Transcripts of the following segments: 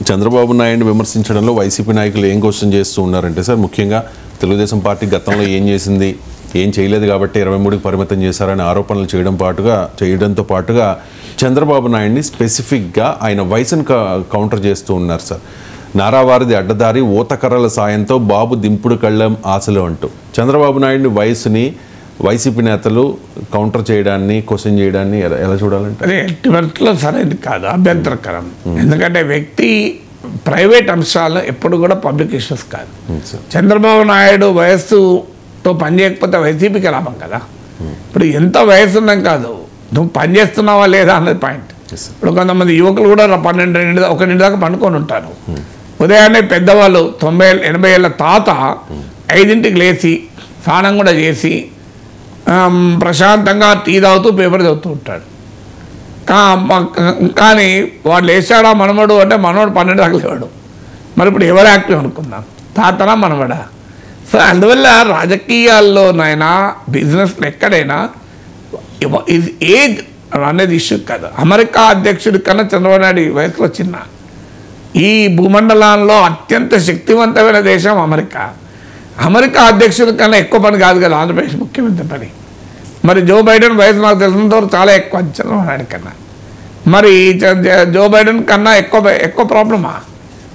Chandrababu Naidu విమర్శించడంలో YCP నాయకులు ఏం question చేస్తూ ఉన్నారంటే సార్, ముఖ్యంగా తెలుగుదేశం పార్టీ గతంలో ఏం చేసింది, ఏం చేయలేదు కాబట్టి 23కి పరిమితం చేశారనే ఆరోపణలు చేయడంతో పాటుగా చంద్రబాబు నాయుడిని స్పెసిఫిక్గా ఆయన వయసును కౌంటర్ చేస్తూ ఉన్నారు సార్. నారావారిది అడ్డదారి ఊతకర్రల సాయంతో బాబు దింపుడు కళ్ళం ఆశలు అంటూ చంద్రబాబు నాయుడిని వయసుని వైసీపీ నేతలు కౌంటర్ చేయడాన్ని, క్వశ్చన్ చేయడాన్ని ఎలా చూడాలంటే అదే ఎట్టివర్ట్లో సరైనది కాదు, అభ్యంతరకరం. ఎందుకంటే వ్యక్తి ప్రైవేట్ అంశాలు ఎప్పుడు కూడా పబ్లిక్ ఇష్యూస్ కాదు. చంద్రబాబు నాయుడు వయస్సుతో పనిచేయకపోతే వైసీపీకి లాభం కదా. ఇప్పుడు ఎంత వయసు ఉందని కాదు, నువ్వు పనిచేస్తున్నావా లేదా అన్నది పాయింట్. ఇప్పుడు కొంతమంది యువకులు కూడా 12-1 దాకా పండుకొని ఉంటారు. ఉదయాన్నే పెద్దవాళ్ళు 90-80 ఏళ్ళ తాత 5ంటికి లేచి స్నానం కూడా చేసి ప్రశాంతంగా టీ తాగుతూ పేపర్ చదువుతూ ఉంటాడు. కానీ వాడు లేచాడా మనవడు అంటే మనవడు 12 దాకా లేవాడు. మరి ఇప్పుడు ఎవరు యాక్టివ్ అనుకుందాం, తాతనా మనవడా? సో అందువల్ల రాజకీయాల్లోనైనా బిజినెస్లో ఎక్కడైనా ఏజ్ అనేది ఇష్యూ కాదు. అమెరికా అధ్యక్షుడి కన్నా చంద్రబాబు నాయుడు వయసులో చిన్న. ఈ భూమండలంలో అత్యంత శక్తివంతమైన దేశం అమెరికా. అమెరికా అధ్యక్షుడి కన్నా ఎక్కువ పని కాదు కదా ఆంధ్రప్రదేశ్ ముఖ్యమంత్రి పని. మరి జో బైడెన్ వయసు నాకు తెలిసినంతవరకు చాలా ఎక్కువ చంద్రబాబు నాయుడు కన్నా. మరి జో బైడెన్ కన్నా ఎక్కువ ప్రాబ్లమా?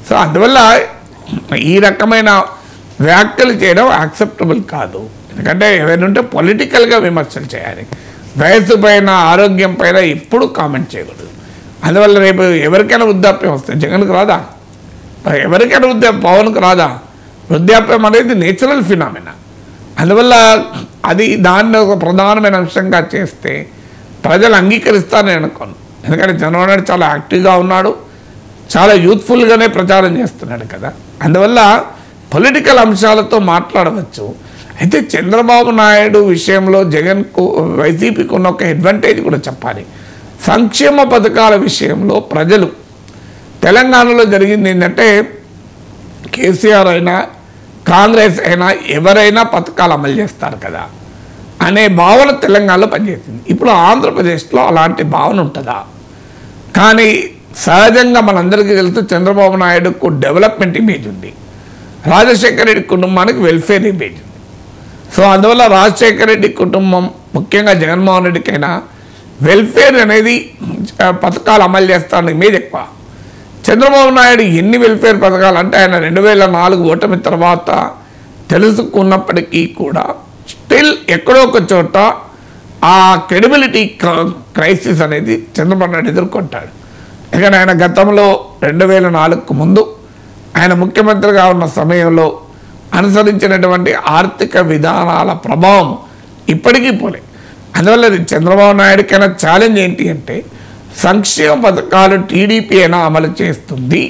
సో అందువల్ల ఈ రకమైన వ్యాఖ్యలు చేయడం యాక్సెప్టబుల్ కాదు. ఎందుకంటే ఏమైనా ఉంటే పొలిటికల్గా విమర్శలు చేయాలి. వయసు పైన, ఆరోగ్యం పైన ఎప్పుడు కామెంట్ చేయకూడదు. అందువల్ల రేపు ఎవరికైనా వృద్ధాప్యం వస్తే జగన్కి రాదా? ఎవరికైనా పవన్కి రాదా? వృద్ధాప్యం అనేది నేచురల్ ఫినామినా. అందువల్ల దాన్ని ఒక ప్రధానమైన అంశంగా చేస్తే ప్రజలు అంగీకరిస్తారని అనుకోను. ఎందుకంటే చంద్రబాబు నాయుడు చాలా యాక్టివ్గా ఉన్నాడు, చాలా యూత్ఫుల్గానే ప్రచారం చేస్తున్నాడు కదా. అందువల్ల పొలిటికల్ అంశాలతో మాట్లాడవచ్చు. అయితే చంద్రబాబు నాయుడు విషయంలో జగన్కు, వైసీపీకి ఉన్న ఒక అడ్వాంటేజ్ కూడా చెప్పాలి. సంక్షేమ పథకాల విషయంలో ప్రజలు, తెలంగాణలో జరిగింది ఏంటంటే కేసీఆర్ అయినా కాంగ్రెస్ అయినా ఎవరైనా పథకాలు అమలు చేస్తారు కదా అనే భావన తెలంగాణలో పనిచేసింది. ఇప్పుడు ఆంధ్రప్రదేశ్లో అలాంటి భావన ఉంటుందా? కానీ సహజంగా మనందరికీ తెలుసు చంద్రబాబు నాయుడుకు డెవలప్మెంట్ ఇమేజ్ ఉంది, రాజశేఖర రెడ్డి కుటుంబానికి వెల్ఫేర్ ఇమేజ్ ఉంది. సో అందువల్ల రాజశేఖర రెడ్డి కుటుంబం, ముఖ్యంగా జగన్మోహన్ రెడ్డికైనా వెల్ఫేర్ అనేది పథకాలు అమలు చేస్తారన్న ఇమేజ్ ఎక్కువ. చంద్రబాబు నాయుడు ఎన్ని వెల్ఫేర్ పథకాలు అంటే ఆయన 2004 ఓటమి తర్వాత తెలుసుకున్నప్పటికీ కూడా స్టిల్ ఎక్కడో ఒక చోట ఆ క్రెడిబిలిటీ క్రైసిస్ అనేది చంద్రబాబు నాయుడు ఎదుర్కొంటాడు. ఎందుకంటే ఆయన గతంలో 2004కు ముందు ఆయన ముఖ్యమంత్రిగా ఉన్న సమయంలో అనుసరించినటువంటి ఆర్థిక విధానాల ప్రభావం ఇప్పటికీ పోలే. అందువల్ల చంద్రబాబు నాయుడుకైనా ఛాలెంజ్ ఏంటి అంటే సంక్షేమ పథకాలు టీడీపీ అయినా అమలు చేస్తుంది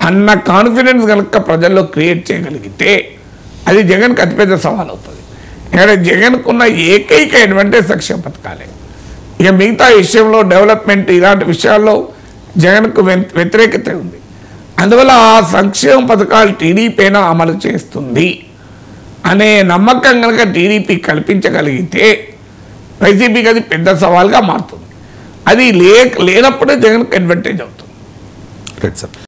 అన్న కాన్ఫిడెన్స్ కనుక ప్రజల్లో క్రియేట్ చేయగలిగితే అది జగన్కి అతిపెద్ద సవాల్ అవుతుంది. ఎందుకంటే జగన్కున్న ఏకైక అడ్వాంటేజ్ సంక్షేమ పథకాలే. ఇక మిగతా విషయంలో డెవలప్మెంట్ ఇలాంటి విషయాల్లో జగన్కు వ్యతిరేకత ఉంది. అందువల్ల ఆ సంక్షేమ పథకాలు టీడీపీ అయినా అమలు చేస్తుంది అనే నమ్మకం కనుక టీడీపీ కల్పించగలిగితే వైసీపీకి అది పెద్ద సవాల్గా మారుతుంది. అది లేనప్పుడే జగన్కి అడ్వాంటేజ్ అవుతుంది. Right sir.